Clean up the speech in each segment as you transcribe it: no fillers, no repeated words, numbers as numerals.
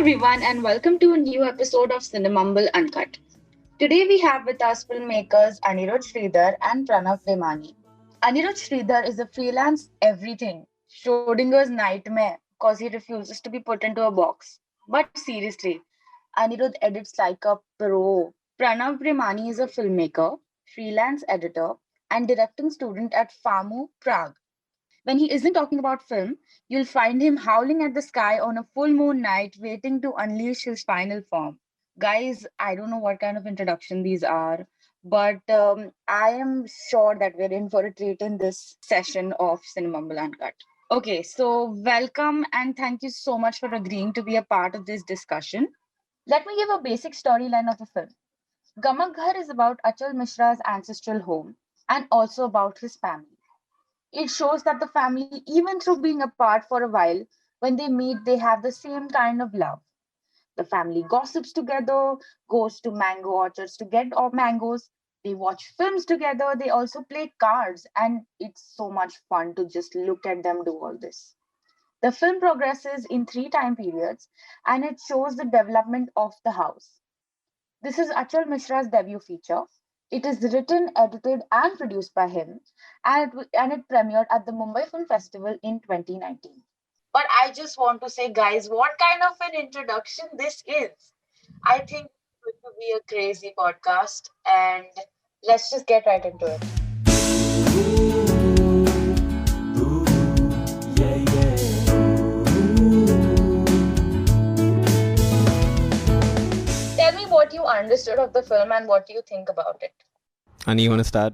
everyone, and welcome to a new episode of Cinemumble Uncut. Today we have with us filmmakers Anirudh Sridhar and Pranav Vemani. Anirudh Sridhar is a freelance everything, Schrodinger's nightmare because he refuses to be put into a box. But seriously, Anirudh edits like a pro. Pranav Vemani is a filmmaker, freelance editor, and directing student at FAMU Prague. When he isn't talking about film, you'll find him howling at the sky on a full moon night, waiting to unleash his final form. Guys, I don't know what kind of introduction these are, but I am sure that we're in for a treat in this session of Cinemumble Uncut. Okay, so welcome and thank you so much for agreeing to be a part of this discussion. Let me give a basic storyline of the film. Gamak Ghar is about Achal Mishra's ancestral home and also about his family. It shows that the family, even through being apart for a while, when they meet, they have the same kind of love. The family gossips together, goes to mango orchards to get mangoes. They watch films together. They also play cards, and it's so much fun to just look at them do all this. The film progresses in three time periods, and it shows the development of the house. This is Achal Mishra's debut feature. It is written, edited, and produced by him, and it premiered at the Mumbai Film Festival in 2019. But I just want to say, guys, what kind of an introduction this is? I think it's going to be a crazy podcast, and let's just get right into it. Tell me what you understood of the film and what you think about it. Ani, you want to start?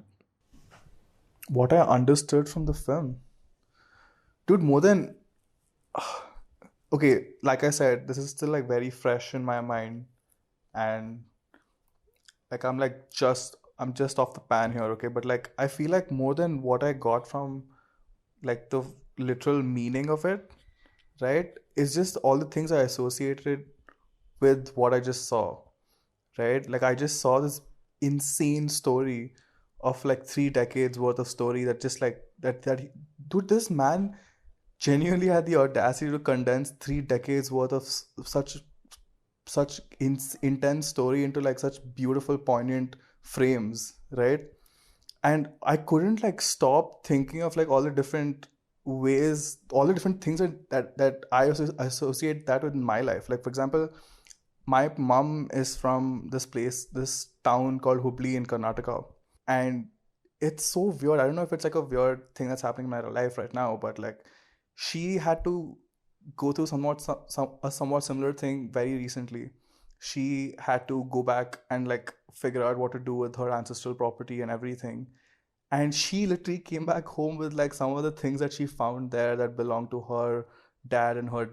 What I understood from the film, dude, more than okay, like I said, this is still like very fresh in my mind, and like I'm just off the pan here, okay, but like I feel like more than what I got from like the literal meaning of it, right, is just all the things I associated with what I just saw, right? Like I just saw this insane story of like 3 decades worth of story that just like dude, this man genuinely had the audacity to condense 3 decades worth of intense story into like such beautiful poignant frames, right? And I couldn't like stop thinking of like all the different ways, all the different things that I associate that with in my life. Like for example, my mom is from this town called Hubli in Karnataka, and it's so weird. I don't know if it's like a weird thing that's happening in my life right now, but like she had to go through a somewhat similar thing very recently. She had to go back and like figure out what to do with her ancestral property and everything. And she literally came back home with like some of the things that she found there that belonged to her dad and her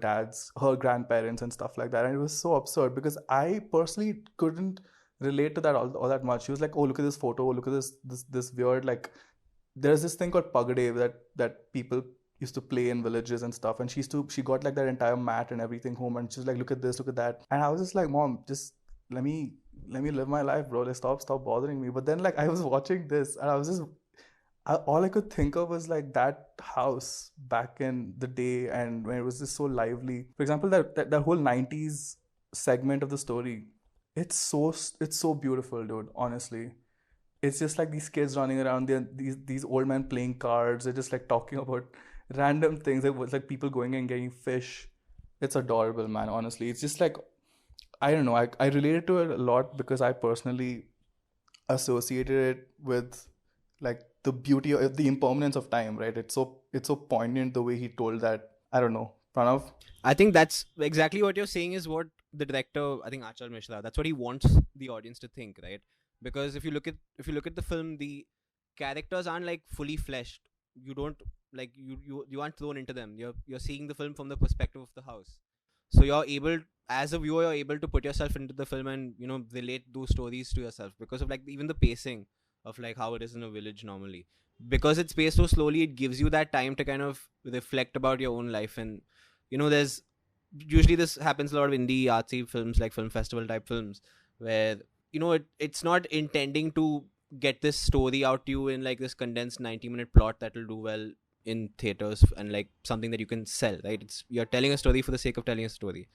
grandparents and stuff like that. And it was so absurd because I personally couldn't relate to that all that much. She was like, oh, look at this photo, look at this weird, like there's this thing called pagade that people used to play in villages and stuff, and she got like that entire mat and everything home, and she's like, look at this, look at that. And I was just like, mom, just let me live my life, bro. Like stop bothering me. But then like I was watching this and I was just all I could think of was like that house back in the day, and when it was just so lively. For example, that whole 90s segment of the story, it's so beautiful, dude. Honestly, it's just like these kids running around. These old men playing cards. They're just like talking about random things. It was like people going and getting fish. It's adorable, man. Honestly, it's just like I don't know. I related to it a lot because I personally associated it with like the beauty of the impermanence of time, right? It's so poignant the way he told that. I don't know, Pranav. I think that's exactly what you're saying is what the director, I think Achal Mishra, that's what he wants the audience to think, right? Because if you look at the film, the characters aren't like fully fleshed. You don't like you aren't thrown into them. You're seeing the film from the perspective of the house. So you're able, as a viewer, you're able to put yourself into the film and relate those stories to yourself because of like even the pacing of like how it is in a village normally. Because it's paced so slowly, it gives you that time to kind of reflect about your own life. And there's usually this happens a lot of indie artsy films, like film festival type films, where it's not intending to get this story out to you in like this condensed 90-minute plot that will do well in theaters and like something that you can sell, right? You're telling a story for the sake of telling a story.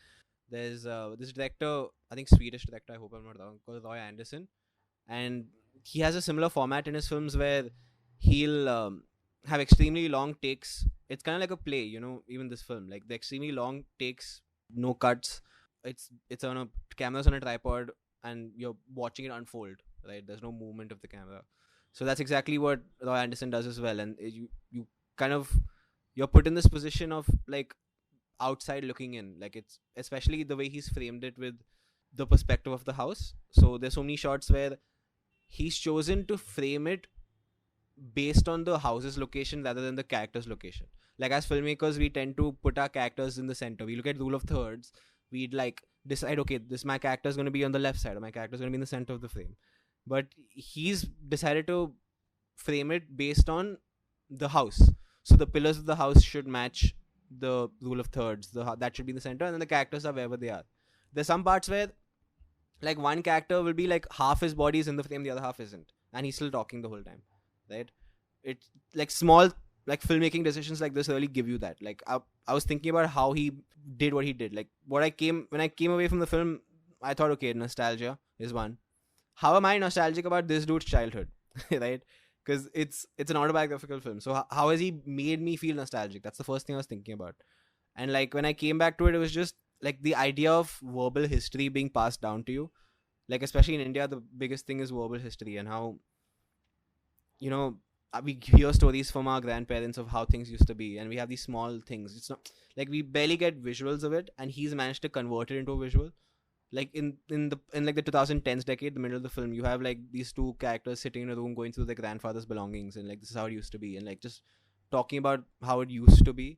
There's this director, I think Swedish director, I hope I'm not wrong, called Roy Anderson, and he has a similar format in his films where he'll have extremely long takes. It's kind of like a play, even this film, like the extremely long takes, no cuts. It's on a camera's on a tripod, and you're watching it unfold, right? There's no movement of the camera. So that's exactly what Roy Anderson does as well, and you kind of, you're put in this position of like outside looking in, like it's especially the way he's framed it with the perspective of the house. So there's so many shots where he's chosen to frame it based on the house's location rather than the character's location. Like as filmmakers, we tend to put our characters in the center. We look at rule of thirds. We'd like decide, okay, this my character is going to be on the left side, or my character is going to be in the center of the frame. But he's decided to frame it based on the house. So the pillars of the house should match the rule of thirds. That should be in the center, and then the characters are wherever they are. There's some parts where like one character will be like half his body is in the frame, the other half isn't, and he's still talking the whole time, right? It's like small like filmmaking decisions like this really give you that. Like I was thinking about how he did what he did. Like when I came away from the film, I thought, okay, nostalgia is one. How am I nostalgic about this dude's childhood? Right? Because it's an autobiographical film. So how has he made me feel nostalgic? That's the first thing I was thinking about. And like when I came back to it, it was just like the idea of verbal history being passed down to you. Like especially in India, the biggest thing is verbal history, and how, we hear stories from our grandparents of how things used to be, and we have these small things. It's not like we barely get visuals of it, and he's managed to convert it into a visual. Like in like the 2010s decade, the middle of the film, you have like these two characters sitting in a room going through their grandfather's belongings, and like this is how it used to be, and like just talking about how it used to be.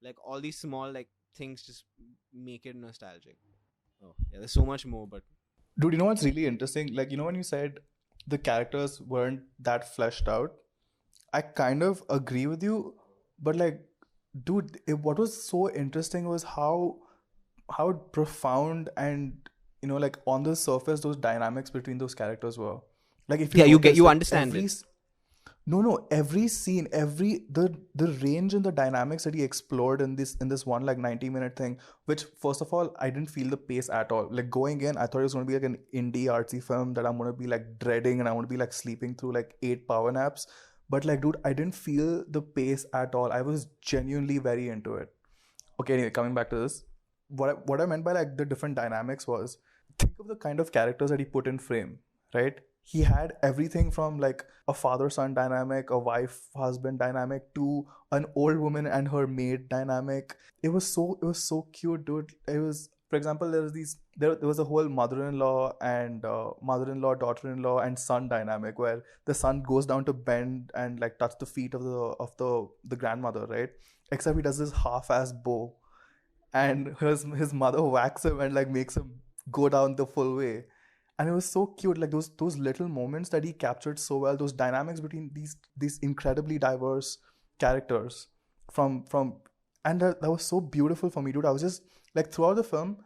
Like all these small like things just make it nostalgic. Oh yeah, there's so much more, but Dude, you know what's really interesting? Like, when you said the characters weren't that fleshed out, I kind of agree with you, but like, dude, what was so interesting was how profound and like on the surface those dynamics between those characters were. Like if you yeah, notice, you like, understand every it. every scene, the range and the dynamics that he explored in this one like 90-minute thing, which first of all I didn't feel the pace at all. Like going in, I thought it was going to be like an indie artsy film that I'm going to be like dreading, and I want to be like sleeping through like 8 power naps. But like, dude, I didn't feel the pace at all. I was genuinely very into it. Okay, anyway, coming back to this, what I meant by like the different dynamics was, think of the kind of characters that he put in frame, right? He had everything from like a father-son dynamic, a wife-husband dynamic, to an old woman and her maid dynamic. It was so cute, dude. It was, for example, there was a whole mother-in-law and mother-in-law, daughter-in-law, and son dynamic where the son goes down to bend and like touch the feet of the grandmother, right? Except he does this half-ass bow, and his mother whacks him and like makes him go down the full way. And it was so cute, like those little moments that he captured so well, those dynamics between these incredibly diverse characters from and that was so beautiful for me, dude. I was just like, throughout the film,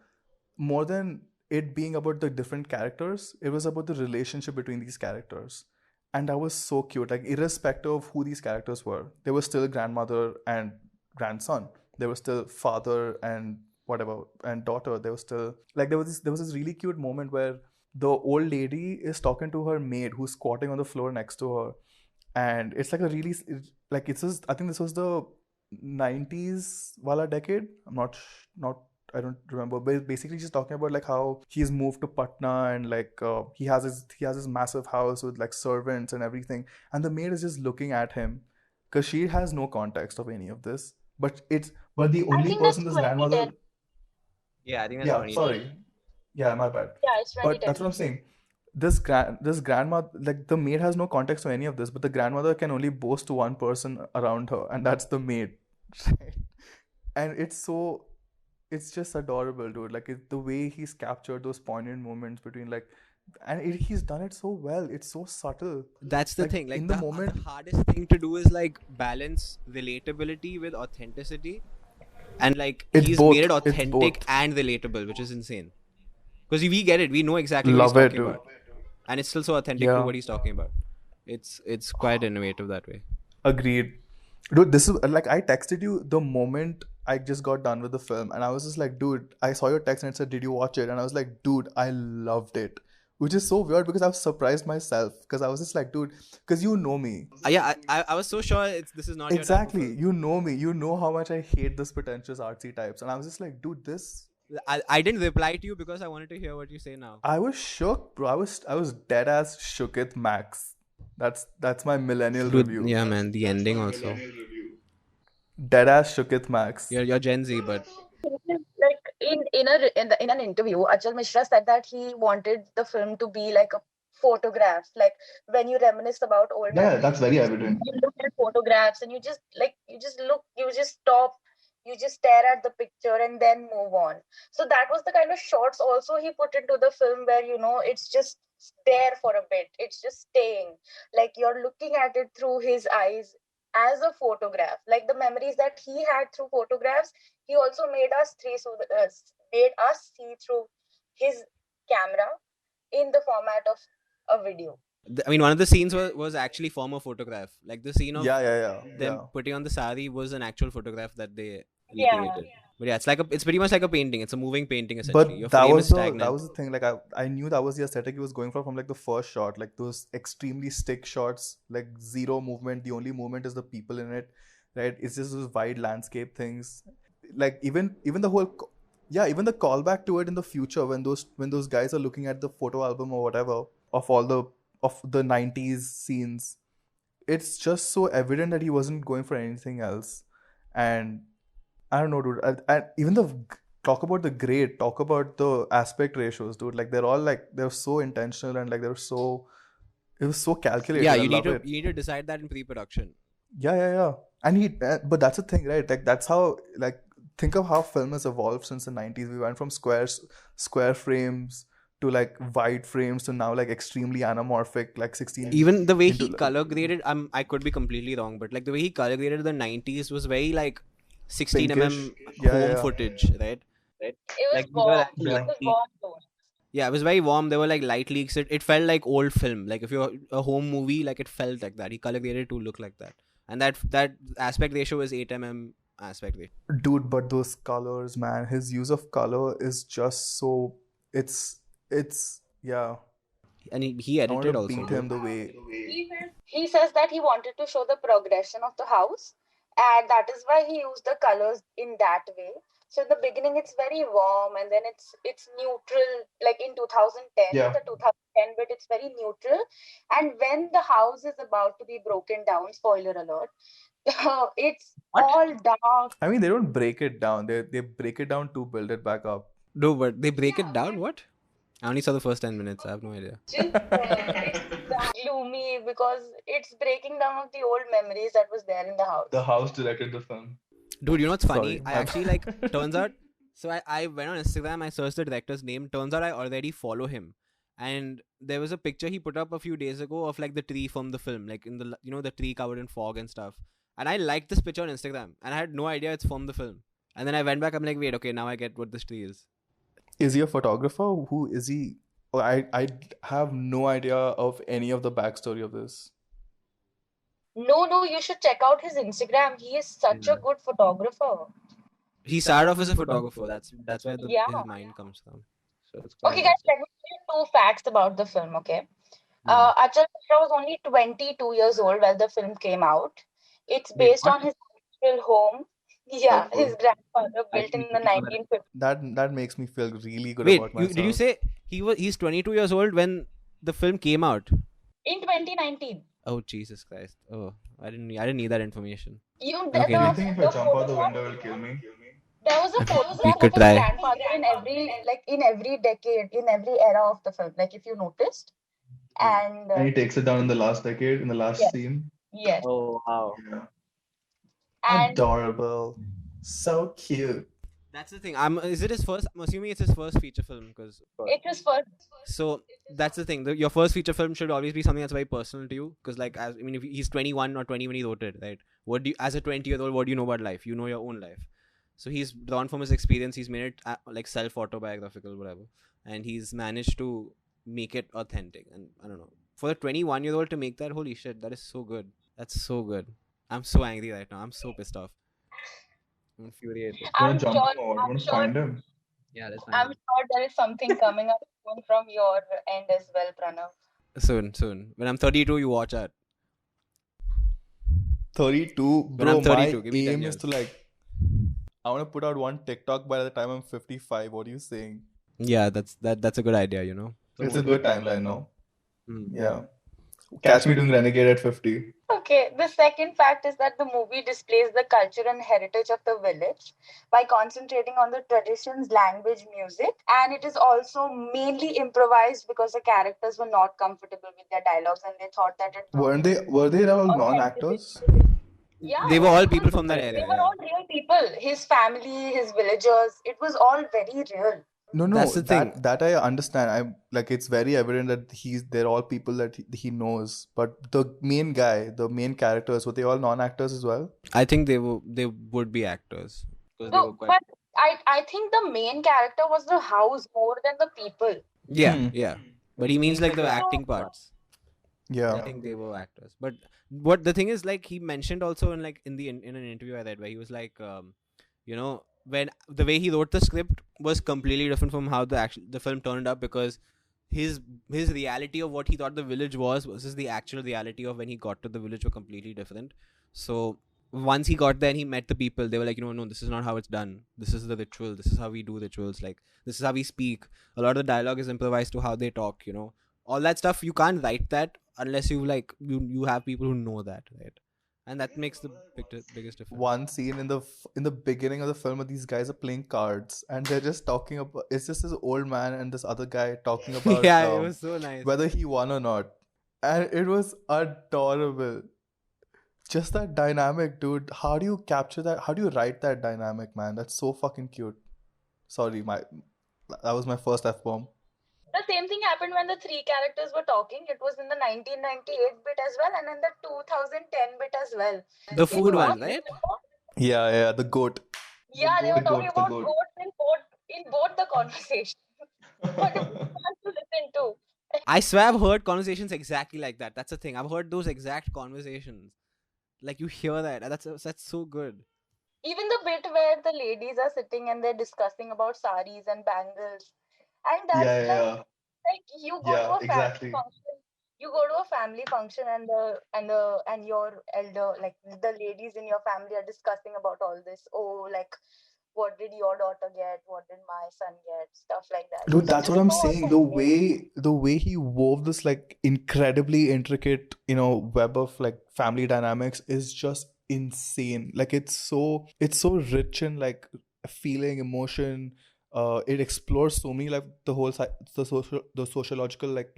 more than it being about the different characters, it was about the relationship between these characters. And that was so cute. Like, irrespective of who these characters were, they were still grandmother and grandson. They were still father and whatever and daughter. They were still like, there was this really cute moment where the old lady is talking to her maid who's squatting on the floor next to her, and it's like a really like, it's just, I think this was the 90s wala decade. I'm not I don't remember, but basically she's talking about like how he's moved to Patna, and like he has his massive house with like servants and everything, and the maid is just looking at him because she has no context of any of this. But the I only think that's person this 2010. grandmother. Yeah, I think that's Yeah, already. sorry. Yeah, my bad. Yeah, it's But 2010. that's what I'm saying. This grandmother, like the maid has no context to any of this, but the grandmother can only boast to one person around her, and that's the maid. Right? And it's just adorable, dude. Like the way he's captured those poignant moments between like, and he's done it so well. It's so subtle. That's the Like, thing. Like in the the moment, the hardest thing to do is like balance relatability with authenticity, and like it's he's both. made it It's authentic both. and relatable, which is insane. Because we get it, we know exactly what he's Love it, talking dude. about, and it's still so authentic to Yeah, what he's talking about. It's quite innovative that way. agreed. Dude, this is like I texted you the moment I just got done with the film, and I was just like, dude, I saw your text and it said, "Did you watch it?" And I was like, dude, I loved it, which is so weird because I was surprised myself because I was just like, dude, because you know me. Yeah, I was so sure this is not your type of Exactly, film. you know me, you know how much I hate this pretentious artsy types, and I was just like, dude, this. I didn't reply to you because I wanted to hear what you say now. I was shook, bro. I was dead ass shook it, Max. That's my millennial Dude, review. yeah, man, the ending also. Dead ass shook it, Max. You're Gen Z, but Like in an interview, Achal Mishra said that he wanted the film to be like a photograph. Like when you reminisce about old Yeah, memories, that's very evident. you look at photographs and you just stop, you just stare at the picture and then move on. So that was the kind of shots also he put into the film where it's just there for a bit, it's just staying, like you're looking at it through his eyes as a photograph, like the memories that he had through photographs. He also made us see through his camera in the format of a video. I mean, one of the scenes was actually from a photograph. Like the scene of Yeah. them putting on the sari was an actual photograph that they Yeah. recreated. But yeah, it's pretty much like a painting. It's a moving painting essentially. But Your that frame was is the stagnant. that was the thing. Like I knew that was the aesthetic he was going for from like the first shot. Like those extremely stick shots, like zero movement. The only movement is the people in it, right? It's just those wide landscape things. Like even the whole even the callback to it in the future when those guys are looking at the photo album or whatever of all the 90s scenes, it's just so evident that he wasn't going for anything else. And I don't know, dude. And even talk about the grade, talk about the aspect ratios, dude. Like they're so intentional and like it was so calculated. Yeah, I you love it. need to decide that in pre-production. Yeah. And but that's the thing, right? Like that's how, like, think of how film has evolved since the 90s. We went from square frames to like wide frames to now like extremely anamorphic, like 16. Even the way he into, color graded, I could be completely wrong, but like the way he color graded the 90s was very like 16 Pinkish. home footage, right? It was Like warm. Yeah. It was warm tone. Yeah, it was very warm. There were like light leaks. It felt like old film. Like if you're a home movie, like it felt like that. He color graded to look like that, and that aspect ratio is 8 aspect ratio. Dude, but those colors, man, his use of color is just so it's yeah. And he I want edited to also. beat him the way. He says that he wanted to show the progression of the house, and that is why he used the colors in that way. So in the beginning, it's very warm, and then it's neutral. Like in 2010, Yeah. the 2010 bit, it's very neutral. And when the house is about to be broken down, spoiler alert, it's all dark. I mean, they don't break it down. They break it down to build it back up. No, but they break it down. What? I only saw the first 10 minutes. I have no idea. It's gloomy because it's breaking down of the old memories that was there in the house. The house directed the film. Dude, you know what's funny? Sorry, I my actually like turns out. So I went on Instagram. I searched the director's name. Turns out I already follow him. And there was a picture he put up a few days ago of like the tree from the film, like in the the tree covered in fog and stuff. And I liked this picture on Instagram, and I had no idea it's from the film. And then I went back. I'm like, wait, okay, now I get what this tree is. Is he a photographer? Who is he? Oh, I have no idea of any of the backstory of this. No, you should check out his Instagram. He is such a good photographer. He started off as a photographer. That's where Yeah. his mind comes from. So it's Okay, guys, let me tell you two facts about the film, okay? Achal Mishra was only 22 years old when the film came out. It's based on his actual home. Yeah, Oh, cool. his grandfather built in the 1950s. That makes me feel really good Wait, about myself. did you say he's 22 years old when the film came out? In 2019. Oh Jesus Christ! Oh, I didn't need that information. Okay, Okay, I think if I jump out the window, it'll kill me. There was a photograph We of could his try. grandfather in every decade, in every era of the film. Like if you noticed, and And he takes it down in the last decade, in the last Yes. scene. yes, Oh wow! and Adorable. So cute. That's the thing. Is it his first? I'm assuming it's his first feature film because. it was first. So that's the thing. Your first feature film should always be something that's very personal to you. Because if he's 21 or 20 when he wrote it, right? As a 20-year-old, what do you know about life? You know your own life. So he's drawn from his experience. He's made it like self-autobiographical, whatever, and he's managed to make it authentic. And I don't know, for a 21-year-old to make that, holy shit, that is so good. That's so good. I'm so angry right now. I'm so pissed off. I'm infuriated. You I'm want to jump sure. him or you I'm want to sure. find him? Yeah, let's find I'm him. sure there is something coming up soon from your end as well, Pranav. Soon. When I'm 32, you watch that. 32, When I'm bro. 32, My give me 10 aim is years. to like, I want to put out one TikTok by the time I'm 55. What are you saying? Yeah, that's a good idea, you know. It's a good timeline, no? Hmm. Yeah. Catch me doing Renegade at 50. Okay, the second fact is that the movie displays the culture and heritage of the village by concentrating on the traditions, language, music, and it is also mainly improvised because the characters were not comfortable with their dialogues and they thought that it Were they all authenticity. non-actors? Yeah, They were all people from that they area, were yeah. all real people. His family, his villagers, it was all very real. That's the thing. That I understand. I like it's very evident that they're all people that he knows. But the main guy, the main characters, were they all non-actors as well? I think they would be actors because they were No, quite. but I think the main character was the house more than the people. Yeah. But he means like the acting parts. I Yeah. think they were actors. But what the thing is, like he mentioned also in like in an interview I read where he was like, you know, when the way he wrote the script was completely different from how the film turned up because his reality of what he thought the village was versus the actual reality of when he got to the village were completely different. So once he got there and he met the people, they were like, no, this is not how it's done. This is the ritual. This is how we do rituals. Like this is how we speak. A lot of the dialogue is improvised to how they talk. You know, all that stuff you can't write that unless you have people who know that, right? And that makes the biggest difference. One scene in the beginning of the film where these guys are playing cards and they're just talking about it's just this old man and this other guy talking about Yeah, it was so nice. whether he won or not. And it was adorable. Just that dynamic, dude. How do you capture that? How do you write that dynamic, man? That's so fucking cute. Sorry, that was my first F-bomb. The same thing happened when the three characters were talking. It was in the 1998 bit as well and in the 2010 bit as well. The food one, right? Yeah, the goat. Yeah, they were talking about goat. goats in both the conversations. But it was fun to listen to. I swear I've heard conversations exactly like that. That's the thing. I've heard those exact conversations. Like you hear that. That's so good. Even the bit where the ladies are sitting and they're discussing about saris and bangles. And that's like you go to a family function. You go to a family function and your elder, like the ladies in your family are discussing about all this. Oh, like what did your daughter get? What did my son get? Stuff like that. Dude, It's that's what just I'm so saying. authentic. The way he wove this like incredibly intricate, web of like family dynamics is just insane. Like it's so rich in like feeling, emotion. It explores so many like the sociological like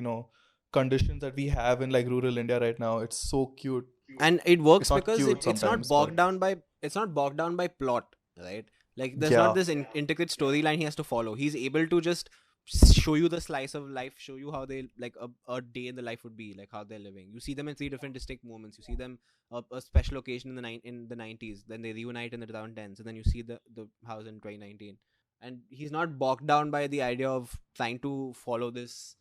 conditions that we have in like rural India right now. It's so cute. And it works It's not because cute it's not sometimes, bogged but- down by plot, right? Like there's Yeah. not this intricate storyline he has to follow. He's able to just show you the slice of life, show you how they like a day in the life would be, like how they're living. You see them in three different distinct moments. You see them a special occasion in the 90s, then they reunite in the 2010s, and then you see the house in 2019. And he's not bogged down by the idea of trying to follow this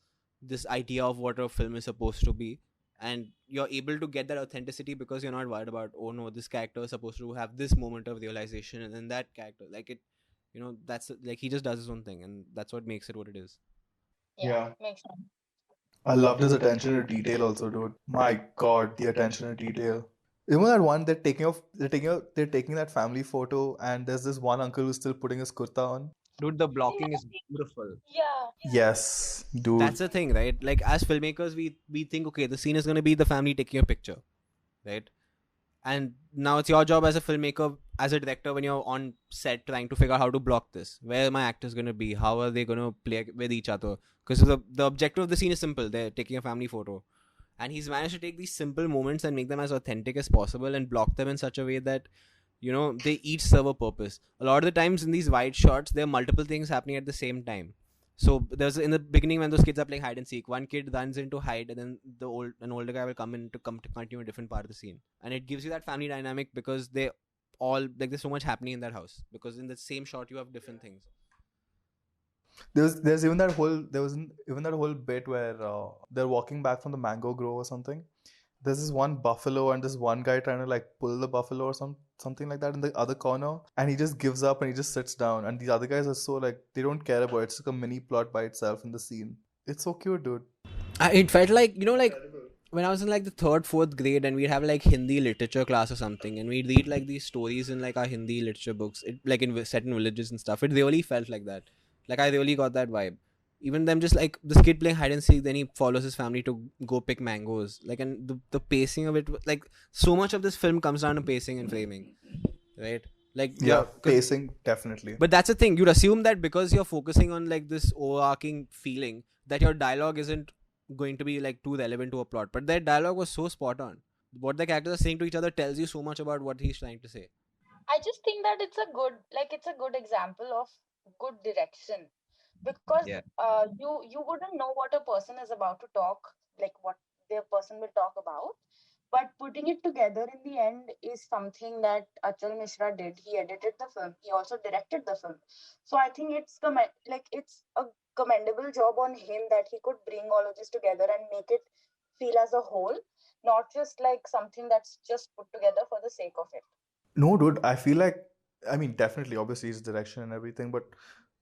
idea of what a film is supposed to be, and you're able to get that authenticity because you're not worried about, oh no, this character is supposed to have this moment of realization, and then that character, like it, that's like he just does his own thing, and that's what makes it what it is. Yeah, makes sense. I loved his attention to detail also, dude. My God, the attention to detail. You know that one they're taking that family photo and there's this one uncle who's still putting his kurta on. Dude, the blocking is beautiful. Yeah. Yes, dude. That's the thing, right? Like as filmmakers, we think, okay, the scene is going to be the family taking a picture, right? And now it's your job as a filmmaker, as a director, when you're on set trying to figure out how to block this. Where are my actors going to be? How are they going to play with each other? Because the objective of the scene is simple. They're taking a family photo. And he's managed to take these simple moments and make them as authentic as possible and block them in such a way that, they each serve a purpose. A lot of the times in these wide shots, there are multiple things happening at the same time. So there's in the beginning when those kids are playing hide and seek, one kid runs in to hide, and then an older guy will come to continue a different part of the scene, and it gives you that family dynamic because they all like there's so much happening in that house because in the same shot you have different things. There's even that whole bit where they're walking back from the mango grove or something. there's this one buffalo and this one guy trying to like pull the buffalo or something like that in the other corner, and he just gives up and he just sits down, and these other guys are so like they don't care about it. It's like a mini plot by itself in the scene. It's so cute, dude. It felt like, like when I was in like the third, fourth grade, and we'd have like Hindi literature class or something, and we'd read like these stories in like our Hindi literature books, like in set in villages and stuff. It really felt like that. Like I really got that vibe. Even them just like this kid playing hide and seek, then he follows his family to go pick mangoes. Like, and the pacing of it, like so much of this film comes down to pacing and framing, right? Like Yeah, pacing definitely. but that's the thing. You'd assume that because you're focusing on like this overarching feeling, that your dialogue isn't going to be like too relevant to a plot. But that dialogue was so spot on. What the characters are saying to each other tells you so much about what he's trying to say. I just think that it's a good example of good direction, because Yeah. you wouldn't know what a person is about to talk, like what their person will talk about, but putting it together in the end is something that Achal Mishra did. He edited the film, he also directed the film, so I think it's a commendable job on him that he could bring all of this together and make it feel as a whole, not just like something that's just put together for the sake of it. No, dude, I feel like, I mean, definitely, obviously, his direction and everything, but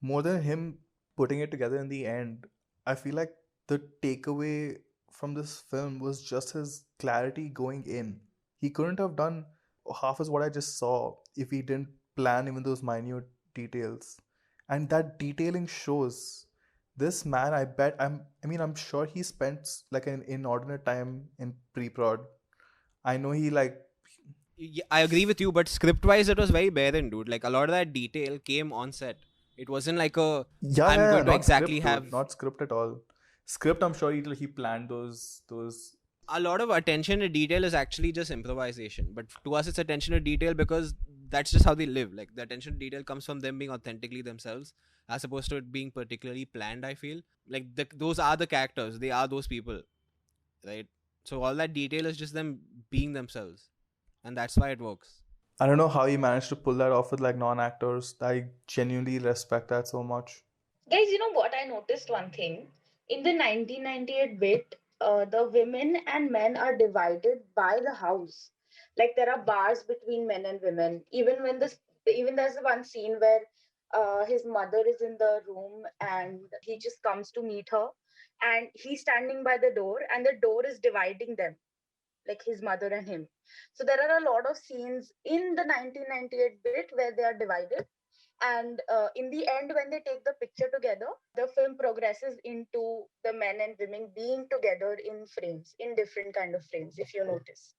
more than him putting it together in the end, I feel like the takeaway from this film was just his clarity going in. He couldn't have done half as what I just saw if he didn't plan even those minute details. And that detailing shows. This man, I'm sure he spent like an inordinate time in pre-prod. I know he like Yeah, I agree with you, but script wise, it was very barren, dude. Like a lot of that detail came on set. It wasn't like I'm going to not exactly script, dude. have Not script at all. Script, I'm sure he planned those. a lot of attention to detail is actually just improvisation, but to us it's attention to detail because that's just how they live. Like the attention to detail comes from them being authentically themselves as opposed to it being particularly planned. I feel like those are the characters, they are those people, right? So all that detail is just them being themselves, and that's why it works. I don't know how he managed to pull that off with like non-actors. I genuinely respect that so much. Guys, you know what? I noticed one thing. In the 1998 bit, the women and men are divided by the house. Like there are bars between men and women. Even there's one scene where his mother is in the room and he just comes to meet her, and he's standing by the door, and the door is dividing them, like his mother and him. So there are a lot of scenes in the 1998 bit where they are divided, and in the end when they take the picture together, the film progresses into the men and women being together in frames, in different kind of frames, if you noticed.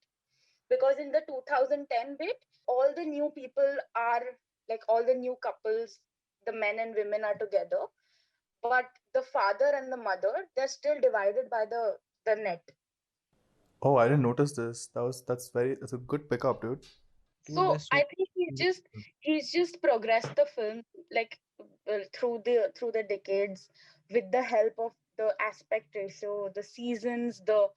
Because in the 2010 bit, all the new people are, like all the new couples, the men and women are together, but the father and the mother, they're still divided by the net. Oh, I didn't notice this. That's a good pickup, dude. Dude, So there's so I think he's just progressed the film, like through the decades, with the help of the aspect ratio, the seasons, the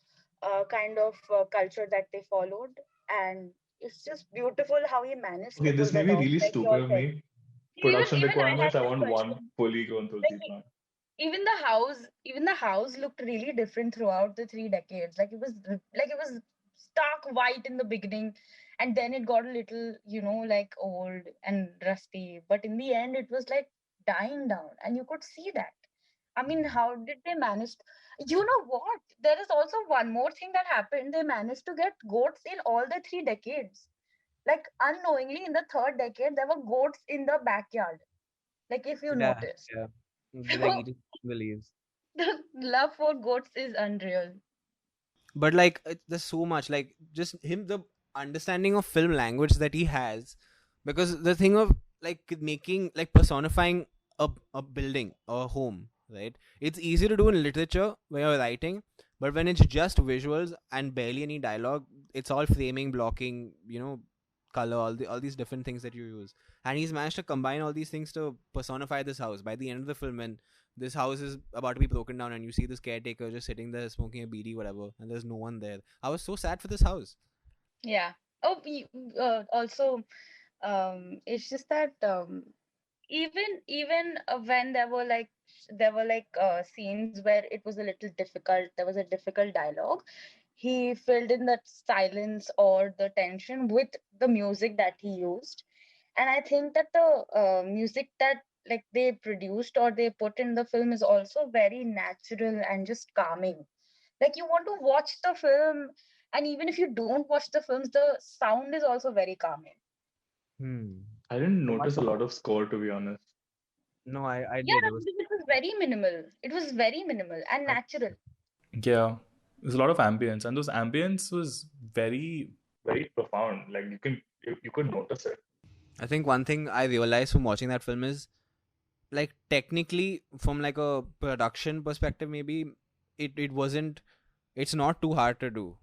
kind of culture that they followed, and it's just beautiful how he managed to Okay, pull this may that be off, really like you stupid all of said. me. Even Production even I had requirements, I this want one question, fully grown like Tulsi plant. even the house looked really different throughout the 3 decades. Like it was stark white in the beginning, and then it got a little, like old and rusty, but in the end it was like dying down, and you could see that. I mean, how did they manage? You know what, there is also one more thing that happened. They managed to get goats in all the 3 decades. Like unknowingly, in the third decade there were goats in the backyard, like if you yeah, notice. yeah. Like So eating the leaves. the love for goats is unreal. But like there's so much like just him, the understanding of film language that he has, because the thing of like making like personifying a building or a home, right? It's easy to do in literature when you're writing, but when it's just visuals and barely any dialogue, it's all framing, blocking, color, all these different things that you use. And he's managed to combine all these things to personify this house. By the end of the film, when this house is about to be broken down and you see this caretaker just sitting there smoking a BD, whatever, and there's no one there, I was so sad for this house. Yeah. Oh, also, it's just that even when there were like scenes where it was a little difficult, there was a difficult dialogue. he filled in that silence or the tension with the music that he used. And I think that the music that like they produced or they put in the film is also very natural and just calming. Like you want to watch the film, and even if you don't watch the films, the sound is also very calming. Hmm. I didn't So much. notice a lot of score, to be honest. No, I Yeah, did. It was. it was very minimal. It was very minimal and I, natural. Yeah, there's a lot of ambience, and those ambience was very. Very profound. Like you could notice it. I think one thing I realized from watching that film is, like, technically from like a production perspective, maybe it wasn't. It's not too hard to do.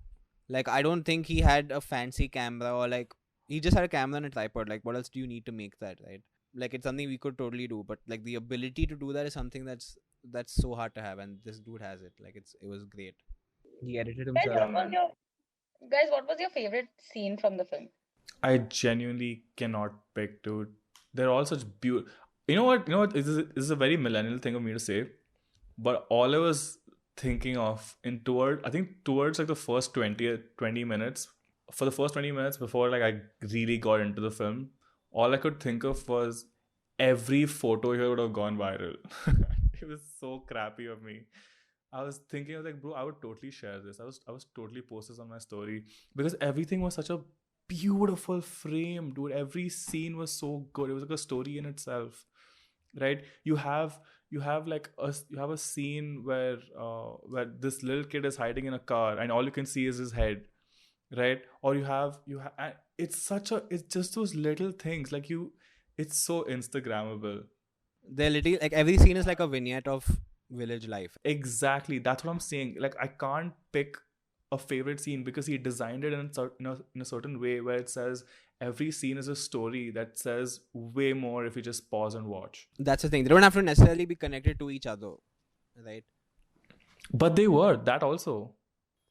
Like, I don't think he had a fancy camera, or like he just had a camera and a tripod. Like, what else do you need to make that, right? Like, it's something we could totally do, but like the ability to do that is something that's so hard to have, and this dude has it. Like, it was great. He edited Guys, himself. Yeah, man. what was your favorite scene from the film? I genuinely cannot pick, dude. They're all such beautiful. You know what? You know what? This is a very millennial thing of me to say, but all I was thinking of I think towards like the first 20 minutes, for the first 20 minutes before like I really got into the film, all I could think of was every photo here would have gone viral. It was so crappy of me. I was thinking, I was like, bro, I would totally share this. I was totally post this on my story because everything was such a beautiful frame, dude. Every scene was so good. It was like a story in itself, right? You have a scene where this little kid is hiding in a car and all you can see is his head, right? Or it's just those little things like it's so Instagrammable. They're literally like every scene is like a vignette of village life. Exactly, that's what I'm saying. Like I can't pick a favorite scene because he designed it in a certain way where it says every scene is a story that says way more if you just pause and watch. That's the thing. They don't have to necessarily be connected to each other, right? But they were that also.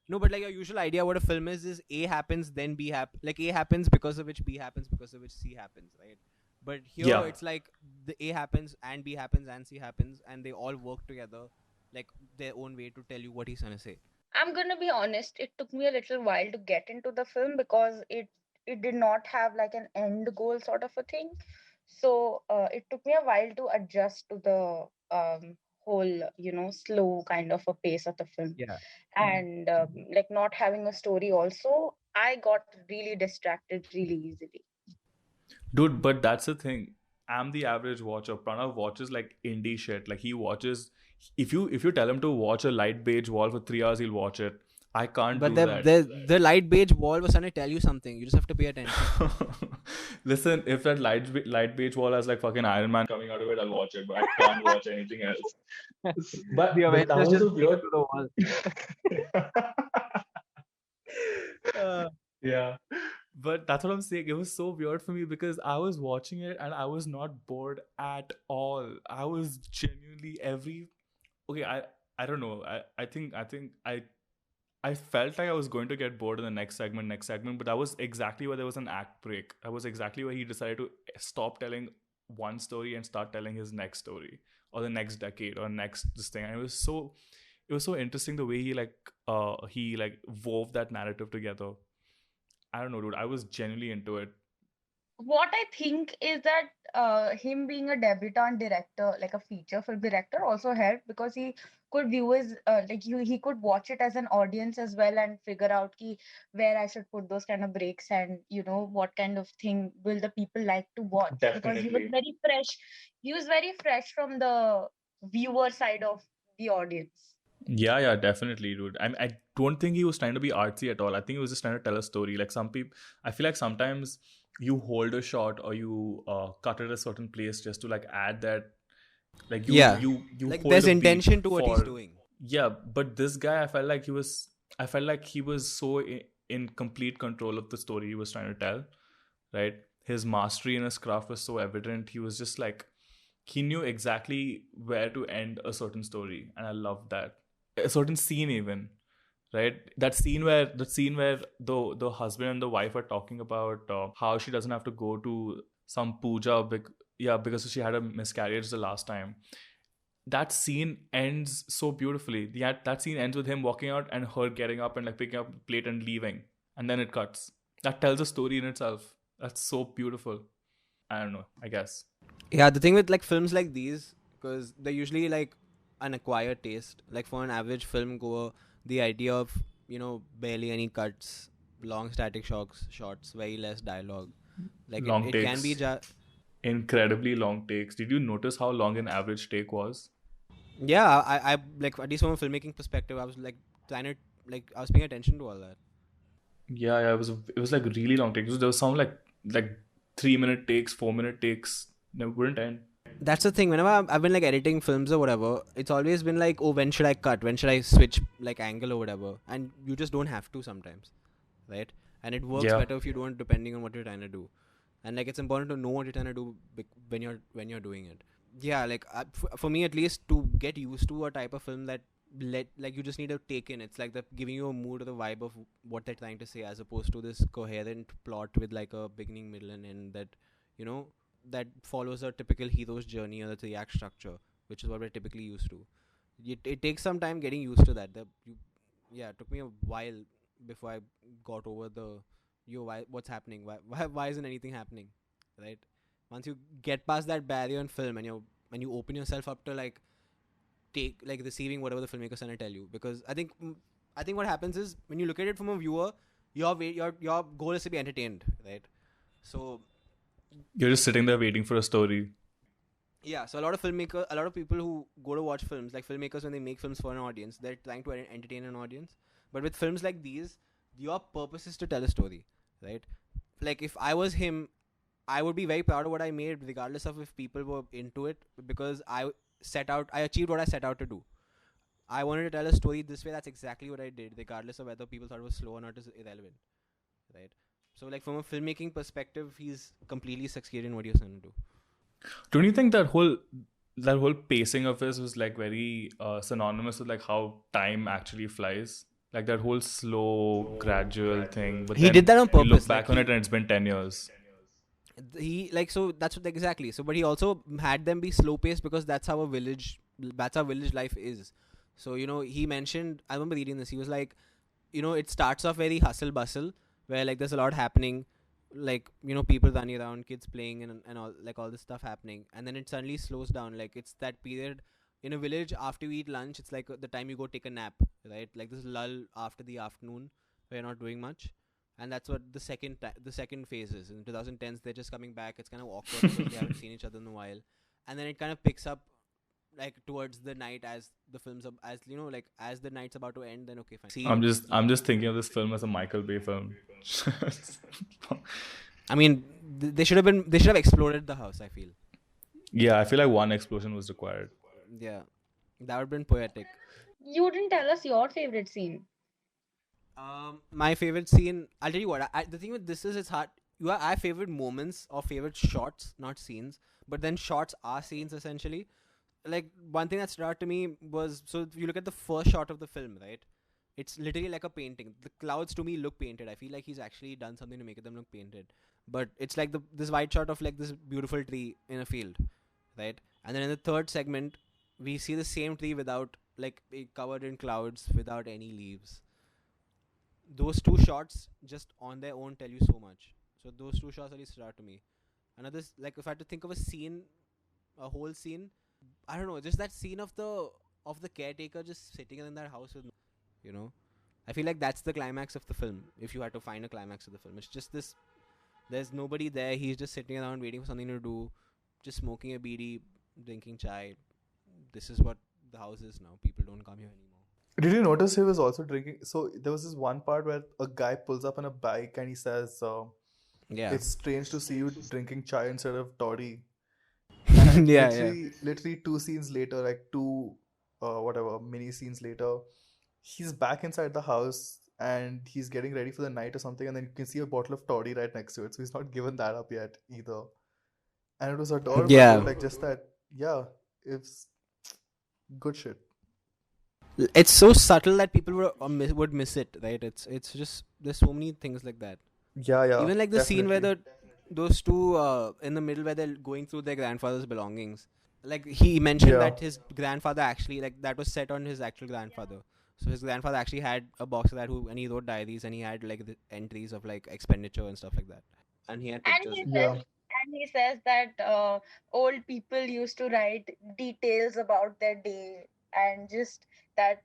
No, but like your usual idea what a film is A happens, then B happens. Like A happens because of which B happens, because of which C happens, right? But here Yeah. it's like the A happens and B happens and C happens, and they all work together, like their own way to tell you what he's trying to say. I'm gonna be honest, it took me a little while to get into the film because it did not have like an end goal sort of a thing. So it took me a while to adjust to the whole, slow kind of a pace of the film. Yeah. And like not having a story also, I got really distracted really easily. Dude, but that's the thing. I'm the average watcher. Pranav watches like indie shit. Like he watches. If you tell him to watch a light beige wall for 3 hours, he'll watch it. I can't But do that. the light beige wall was trying to tell you something. You just have to pay attention. Listen, if that light beige wall has like fucking Iron Man Coming out of it, I'll watch it, but I can't watch anything else. But The that Avengers was just a weird. to the wall. Yeah. But that's what I'm saying. It was so weird for me because I was watching it and I was not bored at all. I was genuinely okay, I don't know. I felt like I was going to get bored in the next segment, but that was exactly where there was an act break. That was exactly where he decided to stop telling one story and start telling his next story or the next decade or next this thing. And it was so interesting the way he wove that narrative together. I don't know, dude. I was genuinely into it. What I think is that him being a debutant director, like a feature film director, also helped because he could view his he could watch it as an audience as well and figure out where I should put those kind of breaks and what kind of thing will the people like to watch, because he was Definitely. very fresh. He was very fresh from the viewer side of the audience. Yeah, definitely, dude. I don't think he was trying to be artsy at all. I think he was just trying to tell a story. Like some people, I feel like sometimes you hold a shot or you cut it a certain place just to like add that, like Yeah. you Like hold there's a beat intention to what he's for- doing. Yeah, but this guy, I felt like he was so in complete control of the story he was trying to tell, right? His mastery in his craft was so evident. He was just like, he knew exactly where to end a certain story, and I loved that. A certain scene even, right? That scene where the husband and the wife are talking about how she doesn't have to go to some puja because she had a miscarriage the last time. that scene ends so beautifully. That scene ends with him walking out and her getting up and like picking up the plate and leaving, and then it cuts. That tells a story in itself. That's so beautiful. I don't know, I guess. Yeah, the thing with like films like these, because they're usually like an acquired taste. Like for an average film goer, the idea of, you know, barely any cuts, long static shots, very less dialogue. Like Long it can be takes. Incredibly long takes. Did you notice how long an average take was? yeah, I like, at least from a filmmaking perspective, I was like trying to, like, I was paying attention to all that. Yeah, it was like really long takes. There was some like 3-minute takes, 4-minute takes. They wouldn't end. That's the thing. Whenever I've been like editing films or whatever, it's always been like, oh, when should I cut? When should I switch like angle or whatever? And you just don't have to sometimes, right? And it works Yeah. better if you don't, depending on what you're trying to do. And like, it's important to know what you're trying to do when you're doing it. Yeah, like for me at least, to get used to a type of film that like you just need to take in. It's like the giving you a mood or the vibe of what they're trying to say, as opposed to this coherent plot with like a beginning, middle, and end that, you know, that follows a typical hero's journey or the 3-act structure, which is what we're typically used to. It takes some time getting used to that. It took me a while before I got over what's happening? Why isn't anything happening, right? Once you get past that barrier in film and you open yourself up to like take like receiving whatever the filmmaker's trying to tell you, because I think what happens is, when you look at it from a viewer, your goal is to be entertained, right? So You're just sitting there waiting for a story. yeah, so a lot of people who go to watch films, like filmmakers, when they make films for an audience, they're trying to entertain an audience. But with films like these, your purpose is to tell a story, right? Like if I was him, I would be very proud of what I made, regardless of if people were into it, because I achieved what I set out to do. I wanted to tell a story this way. That's exactly what I did, regardless of whether people thought it was slow or not, is irrelevant, right? So like from a filmmaking perspective, he's completely succeeded in what he was trying to do. Don't you think that whole pacing of his was like very synonymous with like how time actually flies? Like that whole slow, gradual thing. But He then did that on you purpose. look back like on it and it's been 10 years. he like so that's what exactly. So but he also had them be slow paced, because that's how village life is. So, you know, he mentioned, I remember reading this, he was like, you know, it starts off very hustle bustle, where like there's a lot happening, like, you know, people running around, kids playing, and all, like all this stuff happening, and then it suddenly slows down. Like it's that period in a village after you eat lunch, it's like the time you go take a nap, right? Like this lull after the afternoon where you're not doing much. And that's what the second phase is. In 2010s, they're just coming back. It's kind of awkward because they haven't seen each other in a while, and then it kind of picks up like towards the night, as the film's as you know, like as the night's about to end. Then okay, fine. I'm just thinking of this film as a Michael Bay film. I mean, they should have exploded the house, I feel. Yeah, I feel like one explosion was required. Yeah, that would have been poetic. You didn't tell us your favorite scene. My favorite scene, I'll tell you what, the thing with this is, it's hard. I have favorite moments or favorite shots, not scenes, but then shots are scenes essentially. Like one thing that stood out to me was, so if you look at the first shot of the film, right? It's literally like a painting. The clouds to me look painted. I feel like he's actually done something to make them look painted. But it's like this wide shot of like this beautiful tree in a field, right? And then in the third segment, we see the same tree without, like, covered in clouds, without any leaves. Those two shots just on their own tell you so much. So those two shots really stood out to me. Another, like, if I had to think of a scene, a whole scene, I don't know, just that scene of the caretaker just sitting in that house with, you know, I feel like that's the climax of the film. If you had to find a climax of the film, it's just this. There's nobody there. He's just sitting around waiting for something to do, just smoking a beedi, drinking chai. This is what the house is now. People don't come here anymore. Did you notice he was also drinking? So there was this one part where a guy pulls up on a bike and he says, Yeah. "It's strange to see you drinking chai instead of toddy." Yeah, Literally 2 scenes later, like whatever mini scenes later, he's back inside the house and he's getting ready for the night or something, and then you can see a bottle of toddy right next to it. So he's not given that up yet either, and it was adorable. Yeah. Like just that, yeah, it's good shit. It's so subtle that people would miss it, right? It's just, there's so many things like that. Yeah. Even like the scene where definitely. those two in the middle, where they're going through their grandfather's belongings. like he mentioned Yeah. that his grandfather actually, like, that was set on his actual grandfather. So his grandfather actually had a box of that, and he wrote diaries, and he had like the entries of like expenditure and stuff like that, and he had And pictures. Yeah. he says that old people used to write details about their day, and just that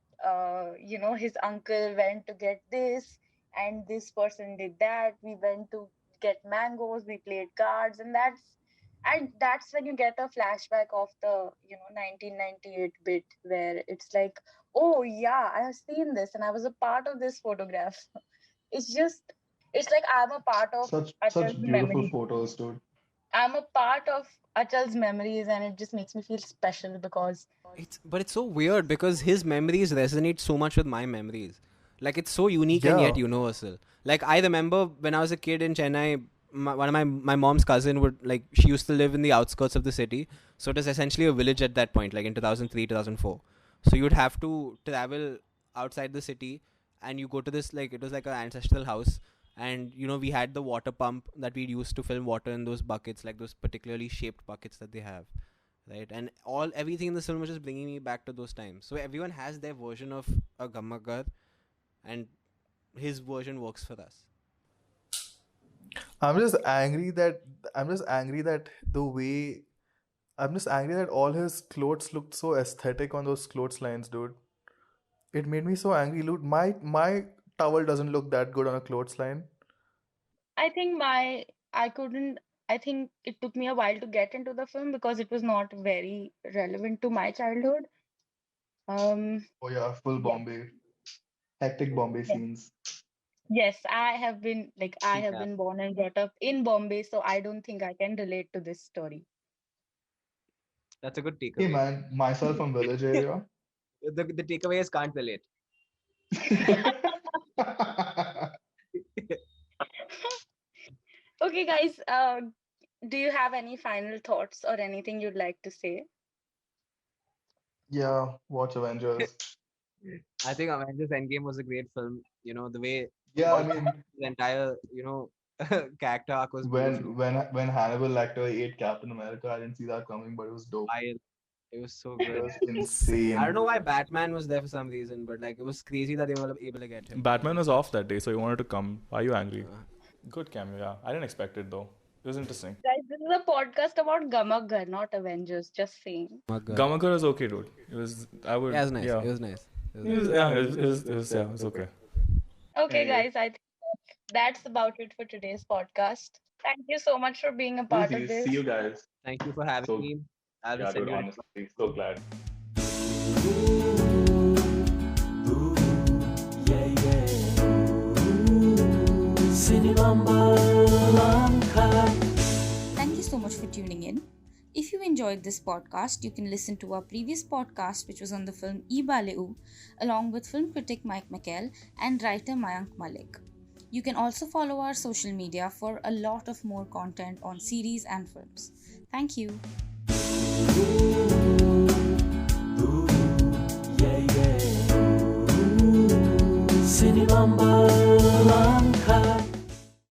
his uncle went to get this, and this person did that. We went to get mangoes, we played cards, and that's when you get a flashback of the 1998 bit, where it's like, oh yeah, I have seen this and I was a part of this photograph. It's like I'm a part of Such Achal's beautiful memory. photos, dude. I'm a part of Achal's memories, and it just makes me feel special because But it's so weird because his memories resonate so much with my memories. Like, it's so unique and yet Yeah. universal. Like, I remember when I was a kid in Chennai, one of my mom's cousin would, like, she used to live in the outskirts of the city, so it was essentially a village at that point, like in 2003 2004. So you'd have to travel outside the city, and you go to this, like, it was like an ancestral house, and we had the water pump that we'd use to fill water in those buckets, like those particularly shaped buckets that they have, right? And everything in the film was just bringing me back to those times. So everyone has their version of a Gammakar, and his version works for us. I'm just angry that the way I'm just angry that all his clothes looked so aesthetic on those clotheslines, dude. It made me so angry. Dude, my towel doesn't look that good on a clothesline. I think I think it took me a while to get into the film because it was not very relevant to my childhood. Um, Oh yeah, full yeah, Bombay, hectic Bombay yeah. scenes. Yes, I have Yeah. been born and brought up in Bombay, so I don't think I can relate to this story. That's a good Hey takeaway. man, myself from village area. The takeaway is can't relate. Okay, guys, do you have any final thoughts or anything you'd like to say? Yeah, watch Avengers. I think Avengers Endgame was a great film. The way Yeah, I the mean, entire character arc was beautiful. when Hannibal Lecter ate Captain America, I didn't see that coming, but it was dope. It was so It good. was I don't insane. know why Batman was there for some reason, but like it was crazy that they were able to get him. Batman was off that day, so he wanted to come. Why are you angry? Uh, Good cameo, yeah. I didn't expect it though. It was interesting. Guys, this is a podcast about Gamagar, not Avengers. Just saying. Gamakar was okay, dude. It was. I would. Yeah, it was nice. Yeah. It was nice. It was okay. Okay, Anyway, guys, I think that's about it for today's podcast. Thank you so much for being a part of easy. this. See you guys. Thank you for having So me. I'll yeah, send dude, you. honestly, so glad. Thank you so much for tuning in. If you enjoyed this podcast, you can listen to our previous podcast, which was on the film Ibaleu, along with film critic Mike McKell and writer Mayank Malik. You can also follow our social media for a lot of more content on series and films. Thank you.